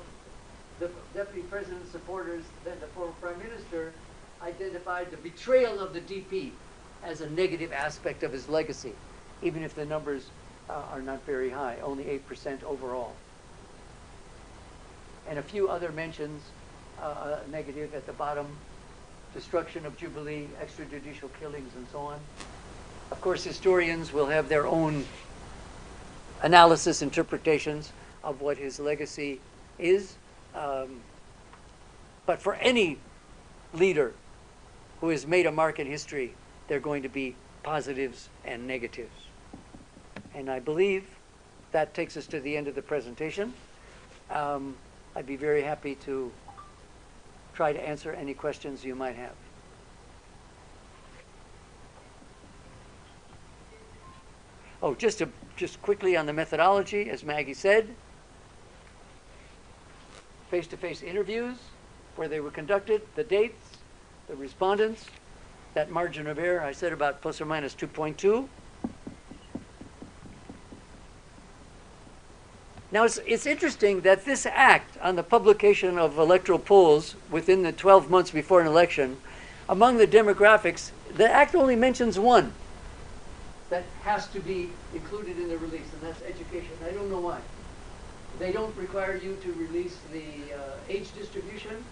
Speaker 2: the deputy president's supporters than the former prime minister identified the betrayal of the DP as a negative aspect of his legacy, even if the numbers are not very high, only 8% overall. And a few other mentions, negative at the bottom, destruction of Jubilee, extrajudicial killings, and so on. Of course, historians will have their own analysis, interpretations of what his legacy is. But for any leader who has made a mark in history, there are going to be positives and negatives. And I believe that takes us to the end of the presentation. I'd be very happy to try to answer any questions you might have. Oh, just quickly on the methodology, as Maggie said, face-to-face interviews, where they were conducted, the dates, the respondents, that margin of error, I said about plus or minus 2.2. Now, it's interesting that this act on the publication of electoral polls within the 12 months before an election, among the demographics, the act only mentions one that has to be included in the release, and that's education. I don't know why. They don't require you to release the age distribution,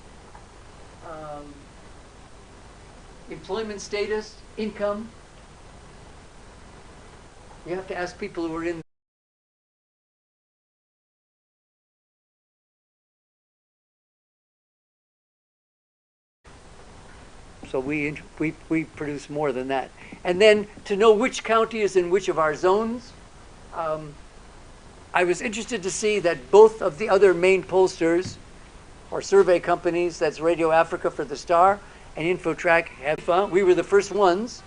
Speaker 2: employment status, income. You have to ask people who are in. So we produce more than that. And then to know which county is in which of our zones, I was interested to see that both of the other main pollsters or survey companies, that's Radio Africa for the Star and InfoTrack, we were the first ones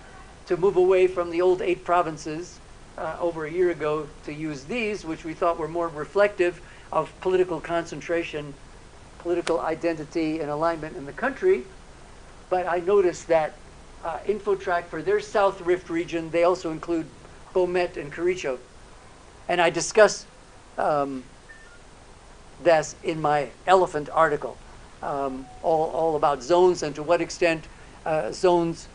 Speaker 2: to move away from the old 8 provinces over a year ago to use these, which we thought were more reflective of political concentration, political identity, and alignment in the country. But I noticed that InfoTrack, for their South Rift region, they also include Bomet and Kericho. And I discuss this in my elephant article, all about zones and to what extent zones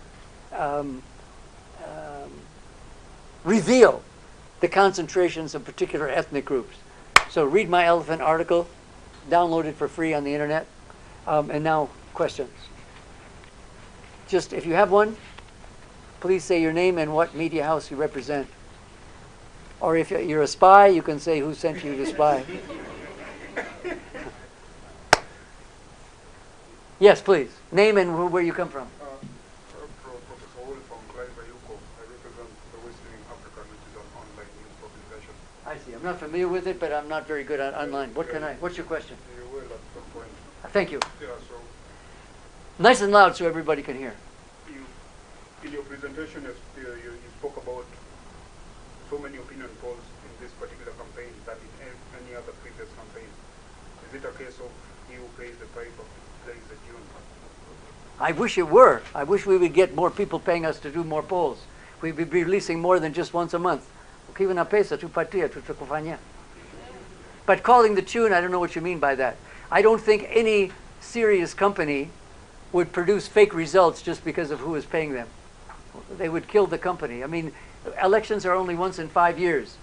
Speaker 2: reveal the concentrations of particular ethnic groups. So read my elephant article, download it for free on the internet. And now, questions. Just, if you have one, please say your name and what media house you represent. Or if you're a spy, you can say who sent you to spy.
Speaker 3: Yes, please. Name and where you come from.
Speaker 4: Professor Will from Clive Bayuko. I represent the Western Africa, which is an online news publication.
Speaker 3: I see. I'm not familiar with it, but I'm not very good at online. What's your question?
Speaker 4: You will at some point.
Speaker 3: Thank you.
Speaker 4: Yeah, so
Speaker 3: Nice and loud so everybody can hear.
Speaker 4: in your presentation, you spoke about so many opinion polls in this particular campaign that in any other previous campaign. Is it a case of he who pays the piper plays the tune?
Speaker 3: I wish it were. I wish we would get more people paying us to do more polls. We'd be releasing more than just once a month. But calling the tune, I don't know what you mean by that. I don't think any serious company would produce fake results just because of who is paying them. They would kill the company. I mean, elections are only once in 5 years.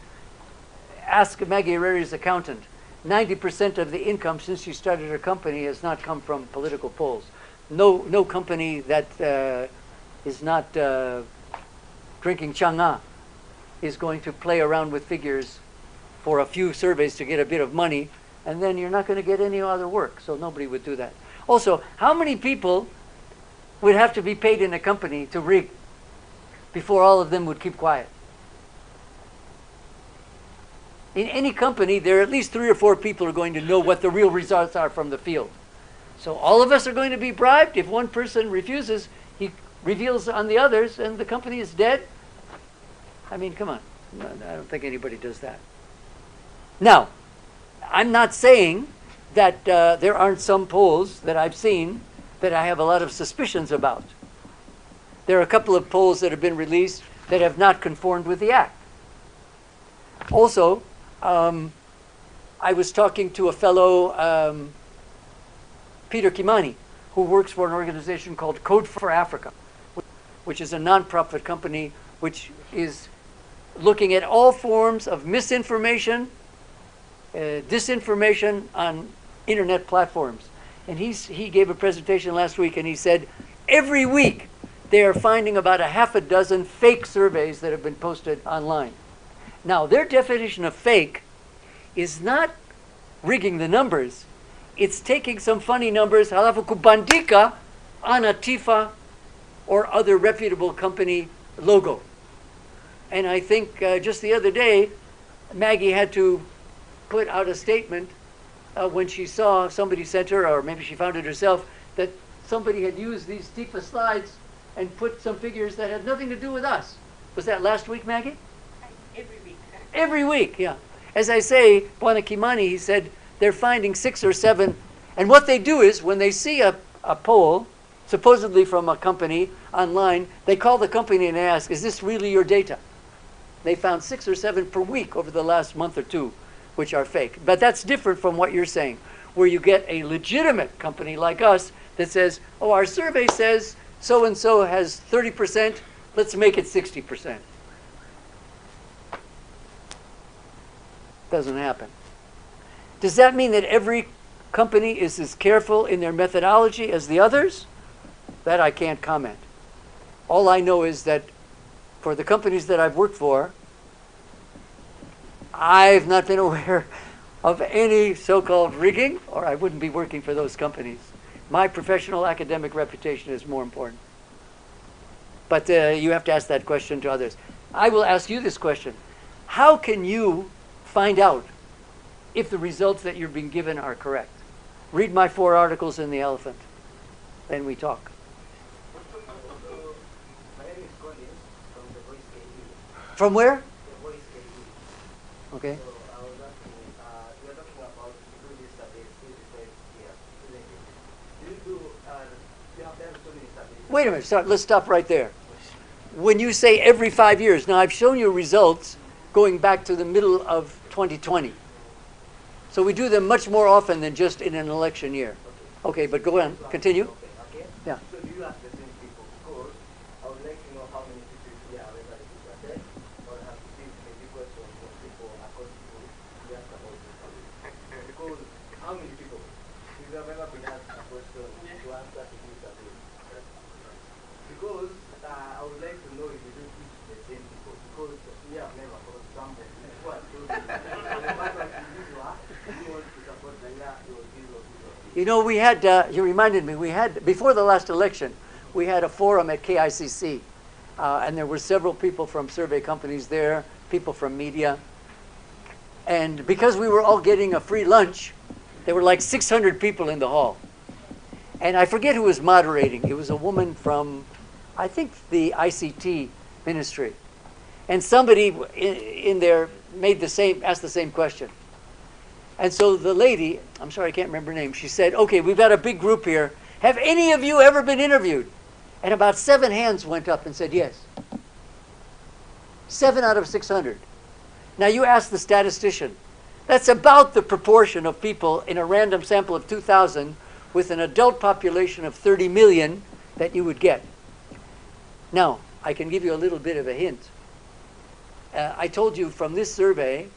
Speaker 3: Ask Maggie Herrera's accountant. 90% of the income since she started her company has not come from political polls. No company that is not drinking chang'an is going to play around with figures for a few surveys to get a bit of money, and then you're not going to get any other work, so nobody would do that. Also, how many people would have to be paid in a company to rig before all of them would keep quiet? In any company, there are at least 3 or 4 people who are going to know what the real results are from the field. So all of us are going to be bribed. If one person refuses, he reveals on the others, and the company is dead. I mean, come on. I don't think anybody does that. Now, I'm not saying that there aren't some polls that I've seen that I have a lot of suspicions about. There are a couple of polls that have been released that have not conformed with the act. Also, I was talking to a fellow, Peter Kimani, who works for an organization called Code for Africa, which is a non-profit company which is looking at all forms of misinformation, disinformation on internet platforms. And he gave a presentation last week, and he said every week they are finding about a half a dozen fake surveys that have been posted online. Now, their definition of fake is not rigging the numbers. It's taking some funny numbers, halafu kubandika on a TIFA or other reputable company logo. And I think just the other day, Maggie had to put out a statement when she saw somebody sent her, or maybe she found it herself, that somebody had used these TIFA slides and put some figures that had nothing to do with us. Was that last week, Maggie?
Speaker 1: Every week.
Speaker 3: Every week, yeah. As I say, Bwana Kimani, he said they're finding 6 or 7. And what they do is when they see a poll, supposedly from a company online, they call the company and ask, is this really your data? They found 6 or 7 per week over the last month or 2, which are fake. But that's different from what you're saying, where you get a legitimate company like us that says, oh, our survey says so-and-so has 30%, let's make it 60%. Doesn't happen. Does that mean that every company is as careful in their methodology as the others? That I can't comment. All I know is that for the companies that I've worked for, I've not been aware of any so-called rigging, or I wouldn't be working for those companies. My professional academic reputation is more important. But you have to ask that question to others. I will ask you this question. How can you find out if the results that you're being given are correct? Read my 4 articles in The Elephant. Then we talk.
Speaker 5: My name is Colin from The Voice KE.
Speaker 3: From where?
Speaker 5: The Voice KE.
Speaker 3: Okay.
Speaker 5: So I was asking, we are talking about do this survey, do this survey here, isn't it? You have done so many surveys.
Speaker 3: Wait a minute. Let's stop right there. When you say every 5 years, now I've shown you results going back to the middle of 2020. So we do them much more often than just in an election year. Okay, but go on. Continue.
Speaker 5: Okay.
Speaker 3: Yeah.
Speaker 5: So do you ask the same people? Because I would like to know how many people here, whether it is attend, or have received maybe questions from people across people we ask about the survey. Because how many people? If you have ever been asked a question to answer to this survey. Because I would like to know if you do teach the same people. Because we have never, for example, before I told you, the fact that you want to support the year, you will give or this or this.
Speaker 3: You know, we had, you reminded me, we had, before the last election, we had a forum at KICC. And there were several people from survey companies there, people from media. And because we were all getting a free lunch, there were like 600 people in the hall. And I forget who was moderating. It was a woman from, I think, the ICT ministry. And somebody in there asked the same question. And so the lady, I'm sorry, I can't remember her name, she said, okay, we've got a big group here. Have any of you ever been interviewed? And about 7 hands went up and said yes. 7 out of 600. Now you ask the statistician. That's about the proportion of people in a random sample of 2,000 with an adult population of 30 million that you would get. Now, I can give you a little bit of a hint. I told you from this survey,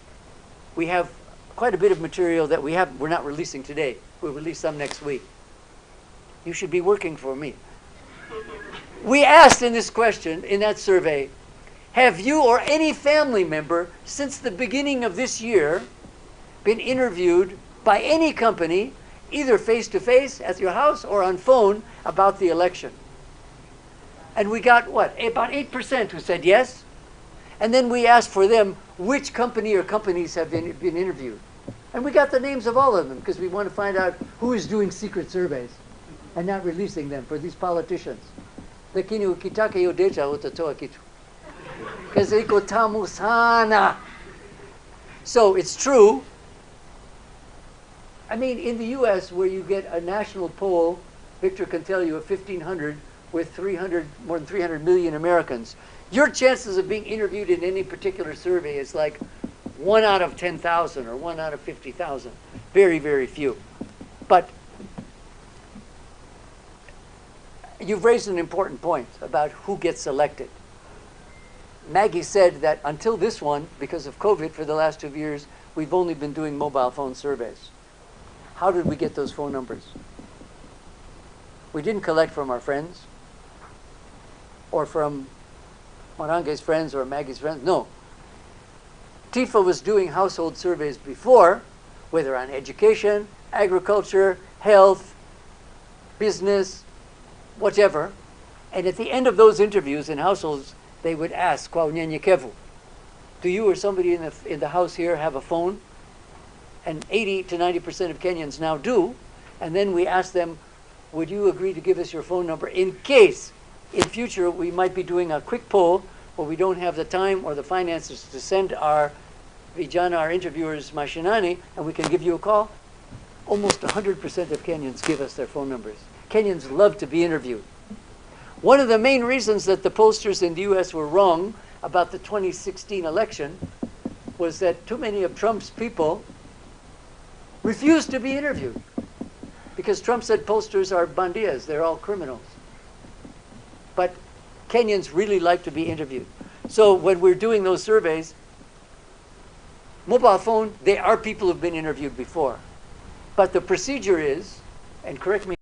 Speaker 3: we have quite a bit of material that we're not releasing today. We'll release some next week. You should be working for me. We asked in this question, in that survey, have you or any family member since the beginning of this year been interviewed by any company, either face-to-face at your house or on phone, about the election? And we got, what, about 8% who said yes. And then we asked for them which company or companies have been interviewed. And we got the names of all of them because we want to find out who is doing secret surveys and not releasing them for these politicians. Lakini ukitaka hiyo data utatoa kitu. Kasi iko tamu sana. So it's true. I mean, in the US, where you get a national poll, Victor can tell you, of 1,500 with more than 300 million Americans, your chances of being interviewed in any particular survey is like 1 out of 10,000 or 1 out of 50,000. Very, very few. But you've raised an important point about who gets selected. Maggie said that until this one, because of COVID for the last 2 years, we've only been doing mobile phone surveys. How did we get those phone numbers? We didn't collect from our friends or from Marange's friends or Maggie's friends. No. TIFA was doing household surveys before, whether on education, agriculture, health, business, whatever. And at the end of those interviews in households, they would ask, "Kwa unyenyekevu, do you or somebody in the house here have a phone?" And 80 to 90% of Kenyans now do. And then we ask them, would you agree to give us your phone number in case in future we might be doing a quick poll where we don't have the time or the finances to send our vijana, our interviewers, mashinani, and we can give you a call? Almost 100% of Kenyans give us their phone numbers. Kenyans love to be interviewed. One of the main reasons that the pollsters in the US were wrong about the 2016 election was that too many of Trump's people refused to be interviewed because Trump said pollsters are bandias, they're all criminals. But Kenyans really like to be interviewed. So when we're doing those surveys, mobile phone, they are people who've been interviewed before. But the procedure is, and correct me,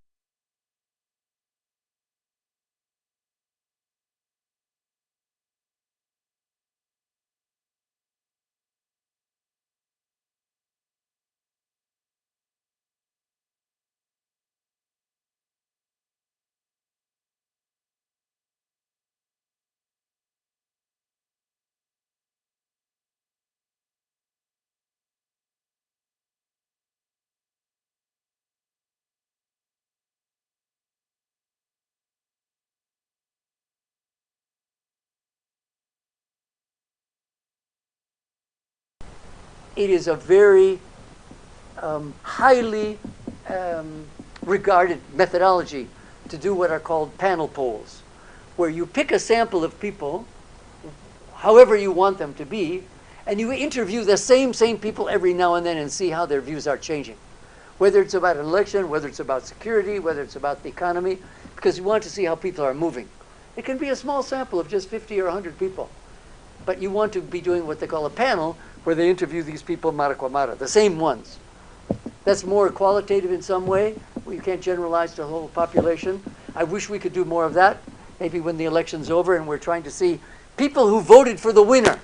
Speaker 3: it is a very highly regarded methodology to do what are called panel polls, where you pick a sample of people, however you want them to be, and you interview the same people every now and then and see how their views are changing. Whether it's about an election, whether it's about security, whether it's about the economy, because you want to see how people are moving. It can be a small sample of just 50 or 100 people, but you want to be doing what they call a panel, where they interview these people mara kwa mara, the same ones. That's more qualitative in some way. We can't generalize the whole population. I wish we could do more of that, maybe when the election's over and we're trying to see people who voted for the winner.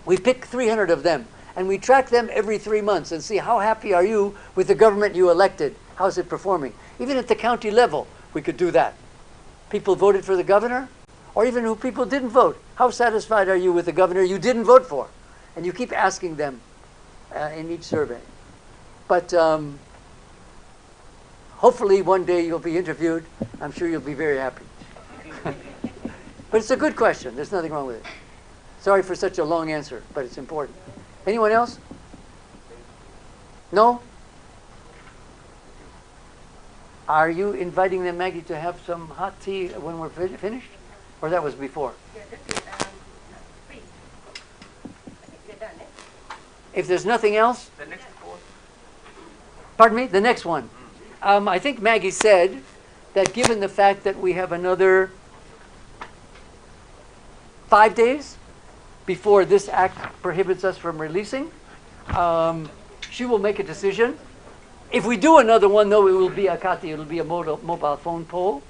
Speaker 3: We pick 300 of them, and we track them every 3 months and see how happy are you with the government you elected. How's it performing? Even at the county level, we could do that. People voted for the governor, or even who people didn't vote. How satisfied are you with the governor you didn't vote for? And you keep asking them in each survey. But hopefully one day you'll be interviewed. I'm sure you'll be very happy. But it's a good question. There's nothing wrong with it. Sorry for such a long answer, but it's important. Anyone else? No? Are you inviting them, Maggie, to have some hot tea when we're finished? Or that was before?
Speaker 1: Yeah, this is free. I think they're done, eh?
Speaker 3: If there's nothing else,
Speaker 5: The next report.
Speaker 3: pardon me, the next one. I think Maggie said that given the fact that we have another 5 days before this act prohibits us from releasing, she will make a decision. If we do another one, though, it will be a Kati, it will be a mobile phone poll.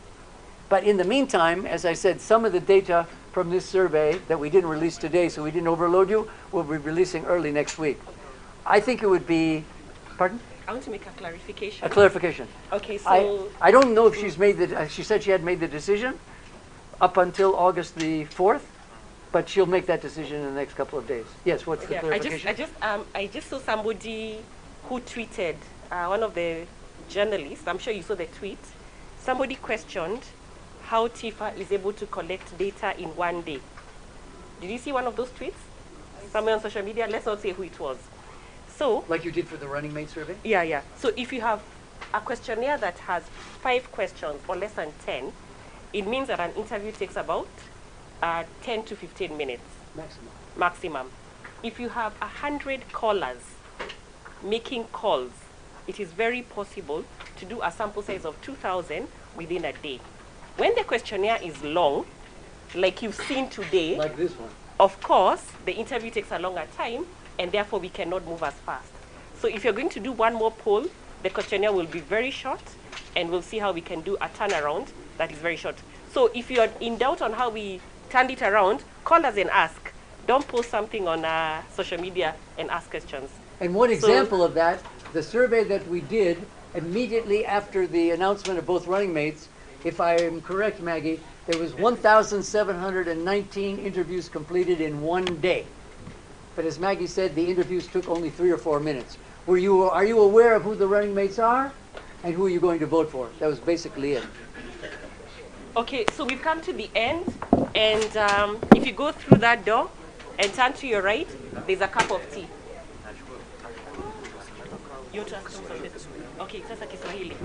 Speaker 3: But in the meantime, as I said, some of the data from this survey that we didn't release today, so we didn't overload you, we'll be releasing early next week. I think it would be, pardon?
Speaker 1: I want to make a clarification.
Speaker 3: A clarification.
Speaker 1: Okay, so
Speaker 3: I don't know if she's made the, she said she had made the decision up until August the 4th, but she'll make that decision in the next couple of days. Yes, what's the
Speaker 1: yeah,
Speaker 3: clarification?
Speaker 1: I just saw somebody who tweeted, one of the journalists, I'm sure you saw the tweet, somebody questioned how TIFA is able to collect data in 1 day. Did you see one of those tweets? Somewhere on social media, let's not say who it was. So,
Speaker 3: Like you did for the running mate survey?
Speaker 1: yeah. So if you have a questionnaire that has 5 questions or less than 10, it means that an interview takes about 10 to 15 minutes maximum. If you have 100 callers making calls, it is very possible to do a sample size of 2,000 within a day. When the questionnaire is long, like you've seen today,
Speaker 3: Like this one.
Speaker 1: of course, the interview takes a longer time, and therefore we cannot move as fast. So if you're going to do one more poll, the questionnaire will be very short, and we'll see how we can do a turnaround that is very short. So if you're in doubt on how we turned it around, call us and ask. Don't post something on social media and ask questions.
Speaker 3: And one example of that, the survey that we did immediately after the announcement of both running mates, if I am correct, Maggie, there was 1,719 interviews completed in 1 day. But as Maggie said, the interviews took only 3 or 4 minutes. Are you aware of who the running mates are? And who are you going to vote for? That was basically it.
Speaker 1: Okay, so we've come to the end, and if you go through that door and turn to your right, there's a cup of tea. You want to ask them something? Okay, sasa Kiswahili.